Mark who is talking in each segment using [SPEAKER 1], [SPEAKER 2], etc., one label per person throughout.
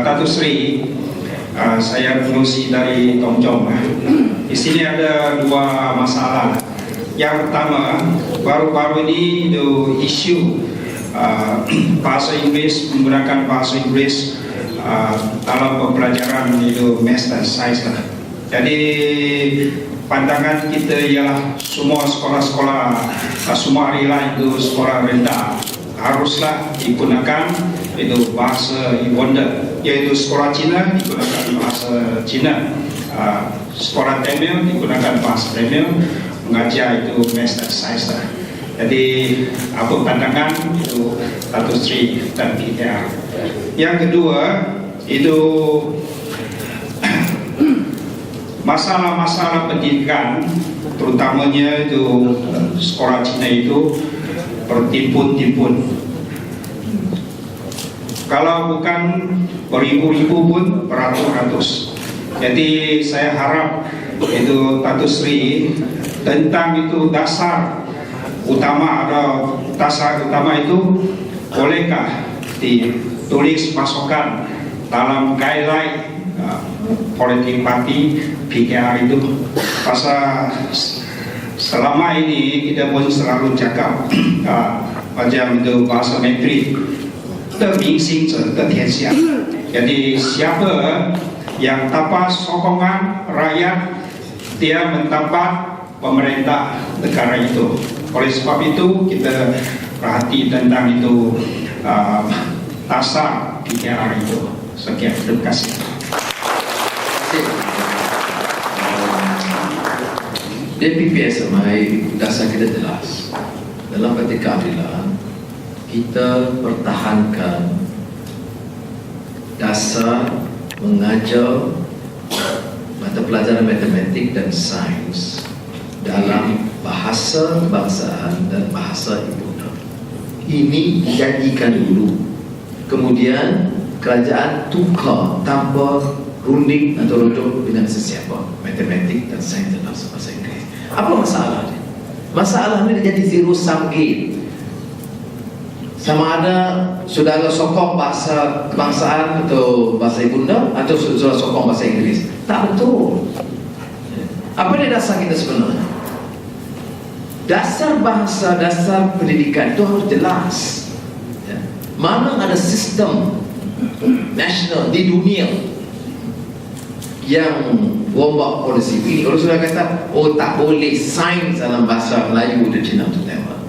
[SPEAKER 1] Datuk Seri, saya pengurusi dari Tom Jong. Di sini ada dua masalah. Yang pertama, baru-baru ini itu isu bahasa Inggris, menggunakan bahasa Inggris dalam pembelajaran itu master science lah. Jadi pandangan kita ialah semua sekolah-sekolah, semua hari lain itu sekolah rendah haruslah digunakan itu bahasa ibunda, yaitu sekolah Cina digunakan bahasa Cina, sekolah Tamil digunakan bahasa Tamil, mengajar itu master science lah. Jadi apa pandangan itu Datuk Seri dan PKR. Yang kedua itu masalah-masalah pendidikan, terutamanya itu sekolah Cina itu bertimpun-timpun. Kalau bukan beribu-ribu pun beratus-ratus. Jadi saya harap itu Datuk Seri tentang itu dasar utama atau dasar utama itu bolehkah ditulis masukkan dalam guideline politik parti PKR itu. Pasal selama ini kita pun selalu cakap macam itu bahasa menteri terbingsing tertiansia. Jadi siapa yang dapat sokongan rakyat, dia mendapat pemerintah negara itu. Oleh sebab itu kita perhati tentang itu dasar PKR itu. Sekian, terima kasih.
[SPEAKER 2] DPPS semai dasar kita jelas. Dalam parti keadilan kita pertahankan dasar mengajar mata pelajaran matematik dan sains dalam bahasa kebangsaan dan bahasa ibunda. Ini dijanjikan dulu. Kemudian kerajaan tukar tambah runding atau rodok dengan sesiapa matematik dan sains dan bahasa Inggeris. Apa masalahnya? Masalahnya dia jadi zero sum game. Sama ada saudara sokong bahasa kebangsaan atau bahasa ibunda, atau saudara sokong bahasa Inggeris. Tak betul. Apa dia dasar kita sebenarnya? Dasar bahasa, dasar pendidikan itu harus jelas. Mana ada sistem nasional di dunia yang rombak polisi ini. Kalau sudah kata, oh tak boleh sains dalam bahasa Melayu dan Cina itu tembak.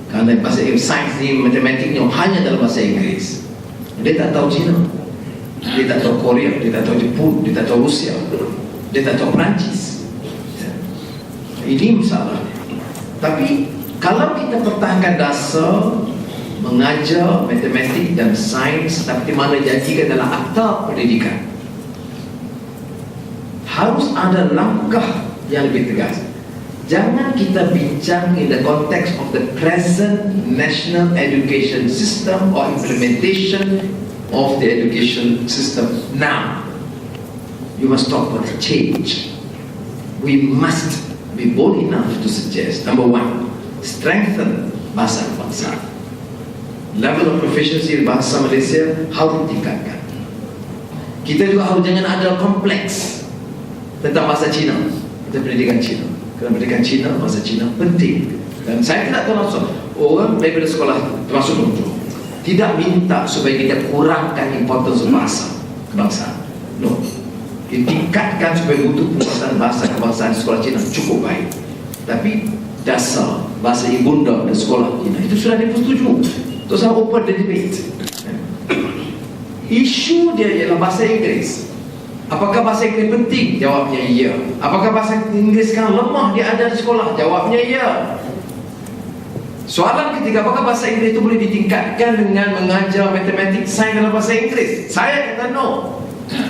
[SPEAKER 2] Kerana bahasa sains ni, matematiknya hanya dalam bahasa Inggeris. Dia tak tahu Cina, dia tak tahu Korea, dia tak tahu Jepun, dia tak tahu Rusia, dia tak tahu Perancis. Ini masalah. Tapi kalau kita pertahankan dasar mengajar matematik dan sains seperti mana janjikan dalam akta pendidikan, harus ada langkah yang lebih tegas. Jangan kita bincang in the context of the present national education system or implementation of the education system now. You must talk about the change. We must be bold enough to suggest, number one, strengthen bahasa kebangsaan. Level of proficiency bahasa Malaysia harus ditingkatkan. Kita juga harus jangan ada kompleks tentang bahasa Cina. Kita pendidikan Cina, kerana pendidikan Cina, bahasa Cina penting. Dan saya tidak tahu langsung orang daripada sekolah termasuk untuk tidak minta supaya kita kurangkan importance bahasa kebangsaan. No, ditingkatkan supaya untuk penguasaan bahasa kebangsaan di sekolah Cina cukup baik. Tapi dasar bahasa ibunda dan sekolah Cina itu sudah dipersetujui. Terus saya open the debate. Isu dia ialah bahasa Inggeris. Apakah bahasa Inggeris penting? Jawabnya ya. Apakah bahasa Inggeris sekarang lemah diajar di sekolah? Jawabnya ya. Soalan ketiga, apakah bahasa Inggeris itu boleh ditingkatkan dengan mengajar matematik, sains dalam bahasa Inggeris? Saya kata no.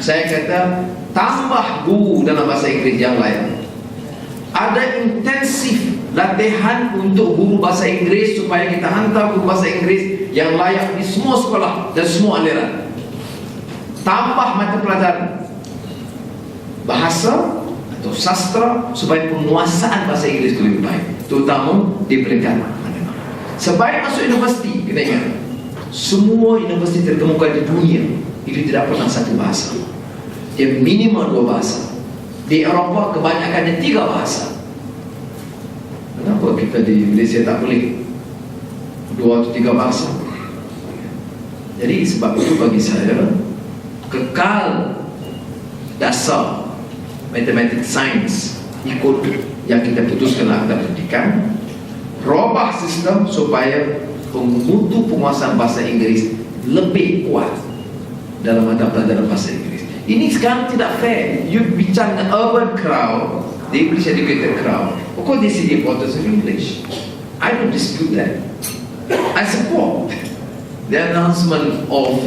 [SPEAKER 2] Saya kata tambah guru dalam bahasa Inggeris yang layak. Ada intensif latihan untuk guru bahasa Inggeris supaya kita hantar guru bahasa Inggeris yang layak di semua sekolah dan semua aliran. Tambah mata pelajaran bahasa atau sastra, supaya penguasaan bahasa Inggeris itu lebih baik, terutama di peringkat mana. Sebaik masuk universiti, kita ingat, semua universiti terkemuka di dunia itu tidak pernah satu bahasa. Dia minimal 2 bahasa. Di Eropah kebanyakannya 3 bahasa. Kenapa kita di Malaysia tak boleh 2 atau 3 bahasa? Jadi sebab itu bagi saya, kekal dasar matematik sains ikut yang kita putuskan Akta Pendidikan, robah sistem supaya mutu penguasaan bahasa Inggeris lebih kuat dalam mata pelajaran bahasa Inggeris. Ini sekarang tidak fair. You bincang dengan urban crowd, the English educated crowd, of course they see the importance of English. I don't dispute that. I support the announcement of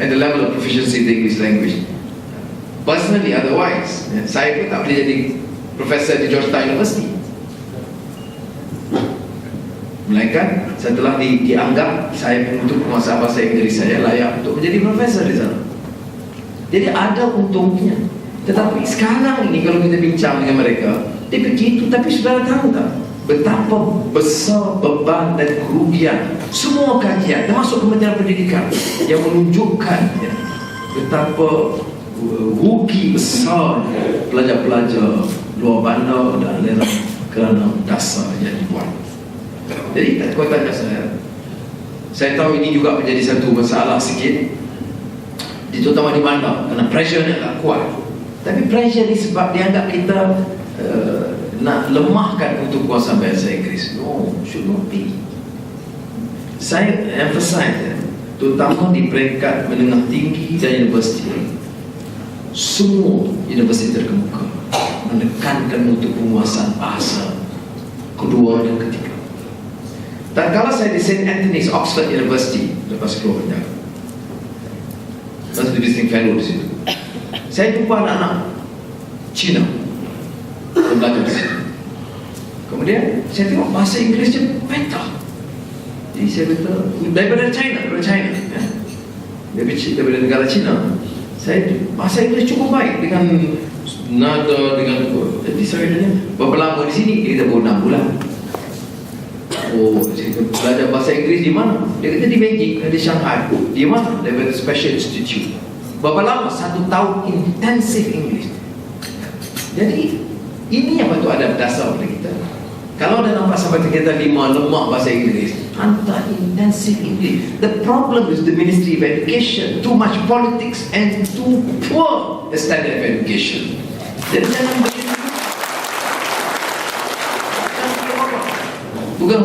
[SPEAKER 2] and the level of proficiency in the English language. Personally, otherwise, saya pun tak boleh jadi profesor di Georgetown University. Melainkan setelah dianggap saya untuk penguasaan bahasa Inggeris saya layak untuk menjadi profesor di sana. Jadi ada untungnya. Tetapi sekarang ini kalau kita bincang dengan mereka, dia begitu, tapi saudara tahu tak betapa besar beban dan kerugian semua kajian termasuk Kementerian Pendidikan yang menunjukkan betapa rugi besar pelajar-pelajar luar bandar dan daerah kerana dasar yang dibuat. Jadi kau tanya saya tahu ini juga menjadi satu masalah sikit, terutama di bandar, kerana pressure ni agak kuat. Tapi pressure ni sebab dianggap kita nak lemahkan untuk kuasa bahasa Inggeris. No, should not be. Saya emphasize, terutama di peringkat menengah tinggi dan universiti, semua universiti terkemuka menekankan untuk penguasaan bahasa kedua dan ketiga. Dan kalau saya di St. Anthony's, Oxford University, lepas keluar banyak, masih visiting fellow di situ, saya jumpa anak-anak Cina yang belajar di situ. Kemudian saya tengok bahasa Inggerisnya better. Jadi saya kata, daripada China ya. Daripada negara China, saya bahasa Inggeris cukup baik dengan nada, dengan. Jadi saya tanya, berapa lama di sini? Dia kata baru 6 bulan. Oh, saya kata, belajar bahasa Inggeris di mana? Dia kata di Beijing, di Shanghai. Di mana? Daripada Special Institute. Berapa lama? 1 tahun intensif Inggeris. Jadi ini yang patut ada dasar pada kita. Kalau dah nampak sampai kita 5 lemak bahasa Inggeris, hantar intensif Inggeris. The problem is the Ministry of Education, too much politics and too poor the standard of education. Jadi jangan begitu. Bukan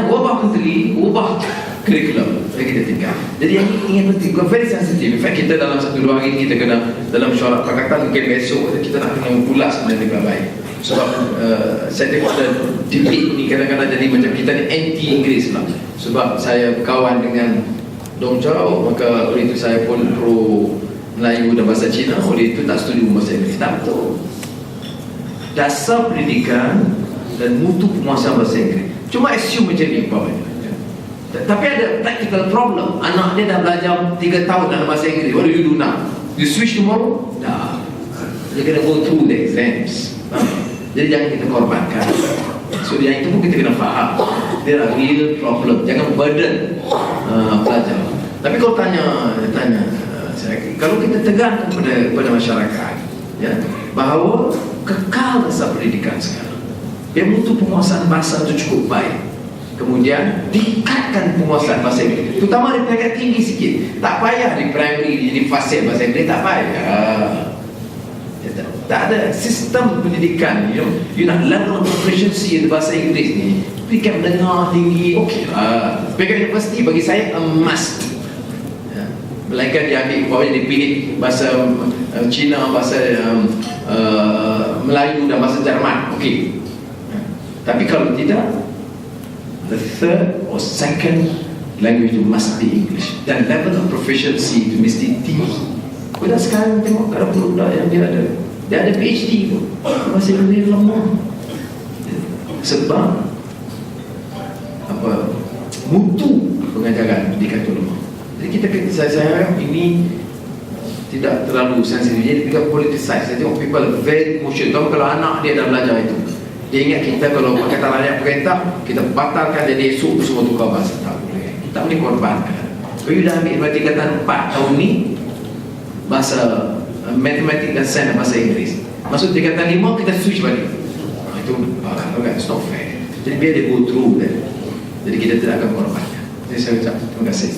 [SPEAKER 2] ubah menteri, ubah kurikulum yang kita tinggal. Jadi yang ingin penting, very sensitive. In fact, kita dalam 1-2 hari ini kita kena dalam syarat pakatan, mungkin besok kita nak kena ulas sebenarnya dengan baik. Sebab saya tengok ada debate ni kadang-kadang jadi macam kita ni anti Inggeris lah. Sebab saya kawan dengan Dong Chow, maka oleh itu saya pun pro Melayu dan bahasa Cina, oleh itu tak setuju bahasa Inggeris. Tak betul. Dasar pendidikan dan mutu penguasaan bahasa Inggeris. Cuma assume macam ni bawahnya. Tapi ada practical problem. Anak dia dah belajar 3 tahun dalam bahasa Inggeris. What do you do now? You switch tomorrow? Dah. Dia kena go through the exams. Jadi jangan kita korbankan. So yang itu pun kita kena faham. There are real problem. Jangan burden pelajar. Tapi kalau tanya saya, kalau kita tegaskan kepada masyarakat, ya, bahawa kekal dasar pendidikan sekarang, dia butuh penguasaan bahasa itu cukup baik. Kemudian tingkatkan penguasaan bahasa Inggeris, terutama di peringkat tinggi sikit. Tak payah di primary jadi fasih bahasa Inggeris, tak payah. Tak ada sistem pendidikan, you nak level of proficiency di bahasa Inggeris ni, peringkat menengah tinggi, okey lah. Peringkat universiti bagi saya a must. Melainkan dia ambil bawahnya dipilih bahasa Cina, bahasa Melayu dan bahasa Jerman, okey. Tapi kalau tidak, the third or second language itu must be English. Dan level of proficiency itu mesti tinggi. Kita sekarang tengok ada budak yang dia ada PhD tu, masih lebih lemah. Sebab mutu pengajaran pendidikan itu lemah. Jadi saya harap ini tidak terlalu sensitif, jadi tidak politicize. Saya tengok people very emotional. Kalau anak dia dah belajar itu, dia ingat kita kalau kata rakyat perintah, kita batalkan jadi esok tu semua tukar bahasa. Tak boleh. Kita boleh korbankan. Kalau you dah ambil berarti kata 4 tahun ni bahasa matematik dan sains dan bahasa Inggeris, masuk tingkatan 5 kita switch balik. Itu kan, it's not fair. Jadi biar dia go through that. Jadi kita tidak akan korbankan. Jadi saya ucap terima kasih.